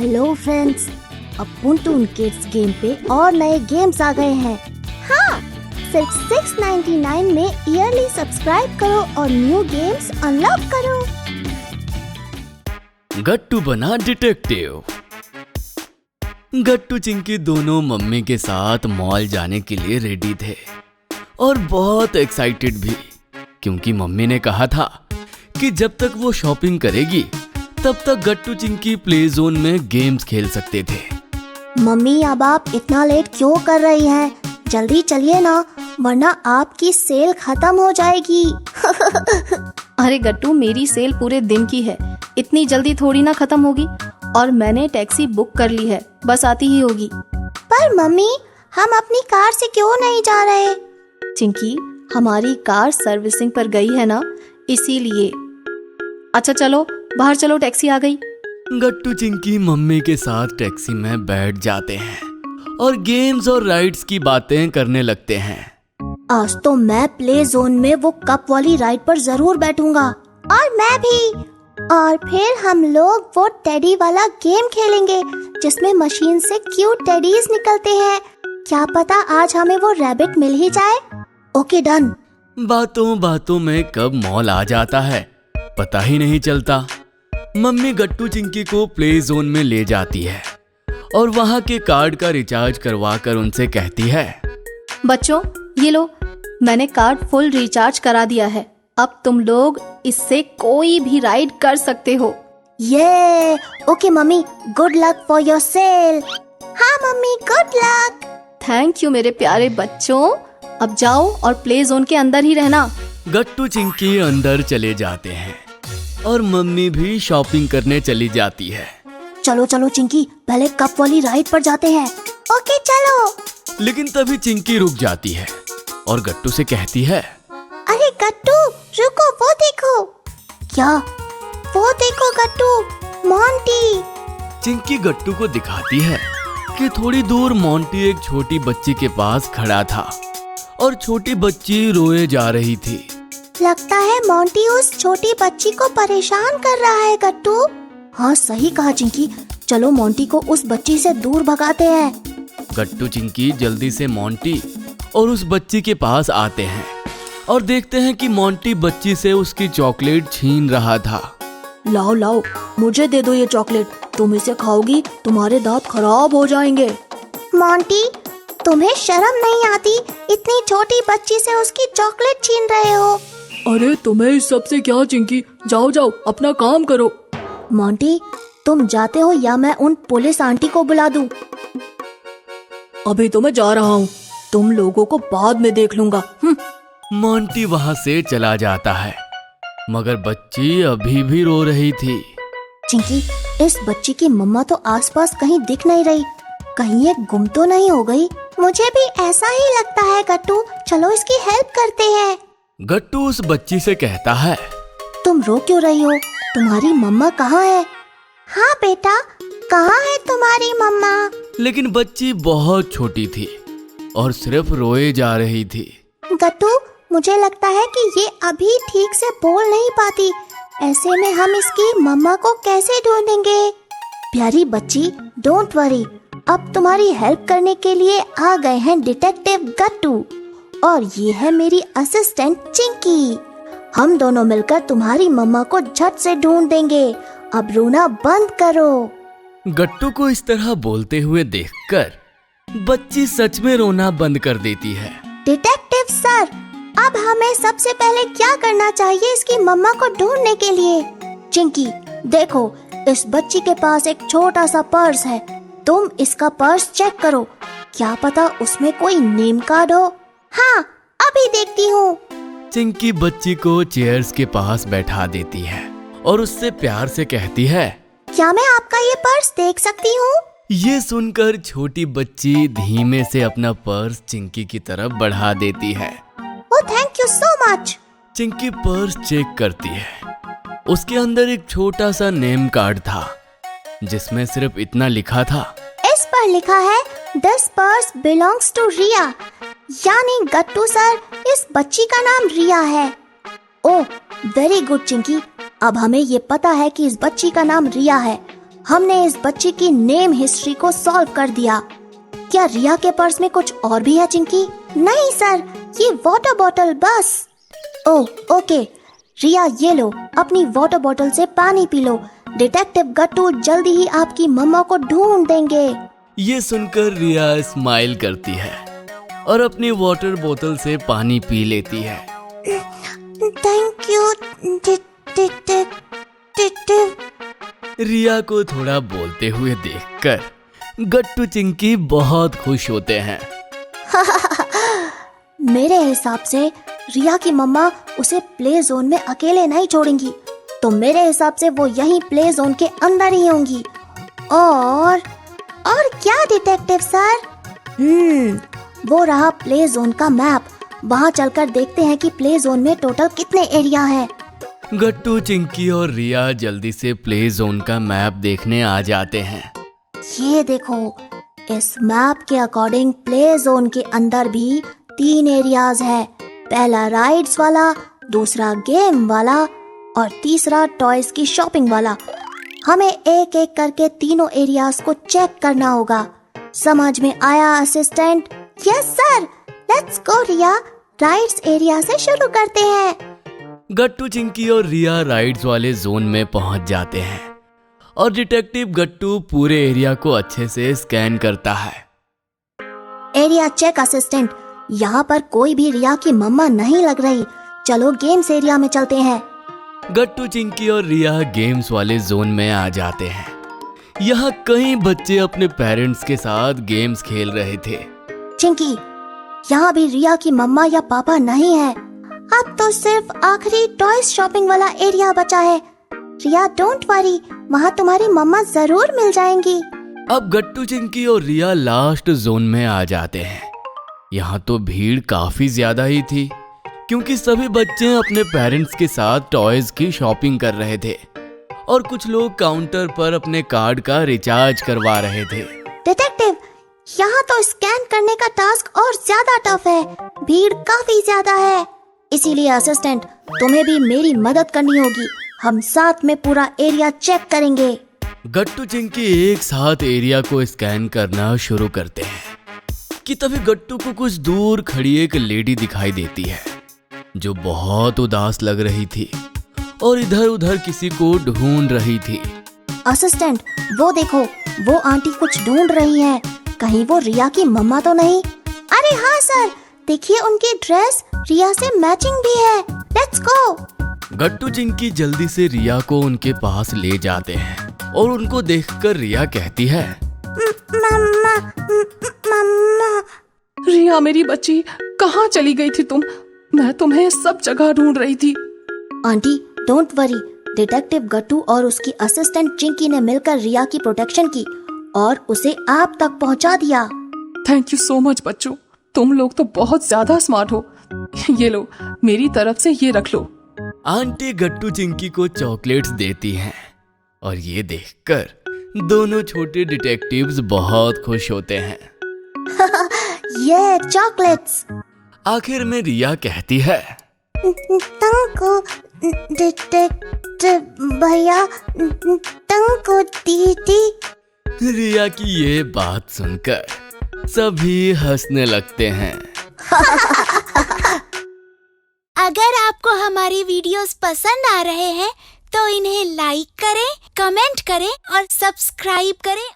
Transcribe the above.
Hello friends, अब twin kids game पे और नए गेम्स आ गए हैं। हाँ, सिर्फ 699 में ईयरली सब्सक्राइब करो और न्यू गेम्स अनलॉक करो। गट्टू बना डिटेक्टिव। गट्टू चिंकी दोनों मम्मी के साथ मॉल जाने के लिए रेडी थे और बहुत एक्साइटेड भी, क्योंकि मम्मी ने कहा था कि जब तक वो शॉपिंग करेगी तब तक गट्टू चिंकी प्ले जोन में गेम्स खेल सकते थे। मम्मी, अब आप इतना लेट क्यों कर रही हैं? जल्दी चलिए ना, वरना आपकी सेल खत्म हो जाएगी। अरे गट्टू, मेरी सेल पूरे दिन की है, इतनी जल्दी थोड़ी ना खत्म होगी। और मैंने टैक्सी बुक कर ली है, बस आती ही होगी। पर मम्मी, हम अपनी कार से क्यों नहीं जा रहे? चिंकी, हमारी कार सर्विसिंग पर गई है ना, इसीलिए। अच्छा चलो, बाहर चलो, टैक्सी आ गई। गट्टू चिंकी मम्मी के साथ टैक्सी में बैठ जाते हैं और गेम्स और राइड्स की बातें करने लगते हैं। आज तो मैं प्ले जोन में वो कप वाली राइड पर जरूर बैठूंगा। और मैं भी। और फिर हम लोग वो टेडी वाला गेम खेलेंगे जिसमें मशीन से क्यूट टेडीज निकलते हैं। क्या पता आज हमें वो रैबिट मिल ही जाए। Okay, done. बातों बातों में कब मॉल आ जाता है पता ही नहीं चलता। मम्मी गट्टू चिंकी को प्ले जोन में ले जाती है और वहाँ के कार्ड का रिचार्ज करवा कर उनसे कहती है, बच्चों ये लो, मैंने कार्ड फुल रिचार्ज करा दिया है। अब तुम लोग इससे कोई भी राइड कर सकते हो। ये okay mummy, good luck for your sale. हाँ mummy, good luck. Thank you मेरे प्यारे बच्चों। अब जाओ और प्ले जोन के अंदर ही रहना। गट्टू चिंकी अंदर चले जाते हैं और मम्मी भी शॉपिंग करने चली जाती है। चलो चलो चिंकी, पहले कप वाली राइड पर जाते हैं। ओके चलो। लेकिन तभी चिंकी रुक जाती है और गट्टू से कहती है, अरे गट्टू रुको, वो देखो। क्या? वो देखो गट्टू, मोंटी। चिंकी गट्टू को दिखाती है कि थोड़ी दूर मोंटी एक छोटी बच्ची के पास खड़ा था और छोटी बच्ची रोए जा रही थी। लगता है मोंटी उस छोटी बच्ची को परेशान कर रहा है गट्टू। हाँ सही कहा चिंकी, चलो मोंटी को उस बच्ची से दूर भगाते हैं। गट्टू चिंकी जल्दी से मोंटी और उस बच्ची के पास आते हैं और देखते हैं कि मोंटी बच्ची से उसकी चॉकलेट छीन रहा था। लाओ लाओ, मुझे दे दो ये चॉकलेट, तुम इसे खाओगी तुम्हारे दांत खराब हो जाएंगे। मोंटी, तुम्हें शर्म नहीं आती? इतनी छोटी बच्ची से उसकी चॉकलेट छीन रहे हो। अरे तुम्हें इस सब से क्या चिंकी, जाओ जाओ अपना काम करो। मोंटी, तुम जाते हो या मैं उन पुलिस आंटी को बुला दूं? अभी तो मैं जा रहा हूँ, तुम लोगों को बाद में देख लूंगा। मोंटी वहाँ से चला जाता है, मगर बच्ची अभी भी रो रही थी। चिंकी, इस बच्ची की मम्मा तो आसपास कहीं दिख नहीं रही, कहीं ये गुम तो नहीं हो गई? मुझे भी ऐसा ही लगता है गट्टू, चलो इसकी हेल्प करते हैं। गट्टू उस बच्ची से कहता है, तुम रो क्यों रही हो? तुम्हारी मम्मा कहाँ है? हाँ बेटा, कहाँ है तुम्हारी मम्मा? लेकिन बच्ची बहुत छोटी थी और सिर्फ रोए जा रही थी। गट्टू, मुझे लगता है कि ये अभी ठीक से बोल नहीं पाती। ऐसे में हम इसकी मम्मा को कैसे ढूंढेंगे? प्यारी बच्ची, डोंट वरी, अब तुम्हारी हेल्प करने के लिए आ गए हैं डिटेक्टिव गट्टू और ये है मेरी असिस्टेंट चिंकी। हम दोनों मिलकर तुम्हारी मम्मा को झट से ढूंढ देंगे। अब रोना बंद करो। गट्टू को इस तरह बोलते हुए देखकर बच्ची सच में रोना बंद कर देती है। डिटेक्टिव सर, अब हमें सबसे पहले क्या करना चाहिए इसकी मम्मा को ढूंढने के लिए? चिंकी, देखो, इस बच्ची के पास एक छोटा सा पर्स है, तुम इसका पर्स चेक करो, क्या पता उसमें कोई नेम कार्ड हो। हाँ, अभी देखती हूँ। चिंकी बच्ची को चेयर्स के पास बैठा देती है और उससे प्यार से कहती है, क्या मैं आपका ये पर्स देख सकती हूँ? ये सुनकर छोटी बच्ची धीमे से अपना पर्स चिंकी की तरफ बढ़ा देती है। Oh, thank you so much. Chinki purse check करती है, उसके अंदर एक छोटा सा नेम कार्ड था जिसमें सिर्फ इतना लिखा था, इस पर लिखा है, दिस पर्स बिलोंग्स टू रिया। यानी गट्टू सर, इस बच्ची का नाम रिया है। ओह वेरी गुड चिंकी, अब हमें ये पता है कि इस बच्ची का नाम रिया है। हमने इस बच्ची की नेम हिस्ट्री को सॉल्व कर दिया। क्या रिया के पर्स में कुछ और भी है चिंकी? नहीं सर, ये वाटर बॉटल बस। ओह ओके, रिया ये लो, अपनी वाटर बॉटल से पानी पी लो। डिटेक्टिव गट्टू जल्दी ही आपकी मम्मा को ढूंढ देंगे। ये सुनकर रिया स्माइल करती है और अपनी वाटर बोतल से पानी पी लेती है। Thank you detective. रिया को थोड़ा बोलते हुए देखकर गट्टू चिंकी बहुत खुश होते हैं। मेरे हिसाब से रिया की मम्मा उसे प्ले जोन में अकेले नहीं छोड़ेंगी, तो मेरे हिसाब से वो यहीं प्ले जोन के अंदर ही होंगी। और क्या डिटेक्टिव सर? वो रहा प्ले जोन का मैप। वहाँ चलकर देखते हैं कि प्ले जोन में टोटल कितने एरिया हैं। गट्टू चिंकी और रिया जल्दी से प्ले जोन का मैप देखने आ जाते हैं। ये देखो, इस मैप के अकॉर्डिंग प्ले जोन के अंदर भी 3 एरियाज है। पहला राइड्स वाला, दूसरा गेम वाला और तीसरा टॉयज की शॉपिंग वाला। हमें एक एक करके तीनों एरियाज को चेक करना होगा। समझ में आया assistant? Yes sir, let's go Riya, rides area से शुरू करते हैं। गट्टू चिंकी और रिया राइड्स वाले जोन में पहुंच जाते हैं और डिटेक्टिव गट्टू पूरे एरिया को अच्छे से स्कैन करता है। एरिया चेक असिस्टेंट, यहाँ पर कोई भी रिया की मम्मा नहीं लग रही। चलो गेम्स एरिया में चलते हैं। गट्टू चिंकी और रिया गेम्स वाले जोन में आ जाते हैं। यहाँ कई बच्चे अपने पेरेंट्स के साथ गेम्स खेल रहे थे। चिंकी, यहाँ भी रिया की मम्मा या पापा नहीं है। अब तो सिर्फ आखिरी टॉयज शॉपिंग वाला एरिया बचा है। रिया डोंट वरी, वहाँ तुम्हारी मम्मा जरूर मिल जाएंगी। अब गट्टू चिंकी और रिया लास्ट जोन में आ जाते हैं। यहाँ तो भीड़ काफी ज्यादा ही थी, क्योंकि सभी बच्चे अपने पेरेंट्स के साथ टॉयज की शॉपिंग कर रहे थे और कुछ लोग काउंटर पर अपने कार्ड का रिचार्ज करवा रहे थे। डिटेक्टिव, यहाँ तो स्कैन करने का टास्क और ज्यादा टफ है। भीड़ काफी ज्यादा है, इसीलिए असिस्टेंट तुम्हें भी मेरी मदद करनी होगी। हम साथ में पूरा एरिया चेक करेंगे। गट्टू चिंकी एक साथ एरिया को स्कैन करना शुरू करते हैं कि तभी गट्टू को कुछ दूर खड़ी एक लेडी दिखाई देती है जो बहुत उदास लग रही थी और इधर उधर किसी को ढूंढ रही थी। असिस्टेंट, वो देखो, वो आंटी कुछ ढूंढ रही है। कहीं वो रिया की मम्मा तो नहीं? अरे हाँ सर, देखिए उनकी ड्रेस रिया से मैचिंग भी है। Let's go. गट्टू चिंकी जल्दी से रिया को उनके पास ले जाते हैं और उनको देखकर रिया कहती है, मम्मा, मम्मा। रिया मेरी बच्ची, कहाँ चली गई थी तुम? मैं तुम्हें सब जगह ढूंढ रही थी। आंटी डोंट वरी, डिटेक्टिव गट्टू और उसकी असिस्टेंट चिंकी ने मिलकर रिया की प्रोटेक्शन की और उसे आप तक पहुंचा दिया। थैंक यू सो मच बच्चों, तुम लोग तो बहुत ज्यादा स्मार्ट हो। ये लो, मेरी तरफ से ये रख लो। आंटी गट्टू चिंकी को चॉकलेट्स देती हैं और ये देखकर दोनों छोटे डिटेक्टिव्स बहुत खुश होते हैं। ये चॉकलेट्स। आखिर में रिया कहती है, तुमको डिटेक्टिव भैया, तुमको दीदी। रिया की ये बात सुनकर सभी हंसने लगते हैं। अगर आपको हमारी वीडियोस पसंद आ रहे हैं तो इन्हें लाइक करें, कमेंट करें और सब्सक्राइब करें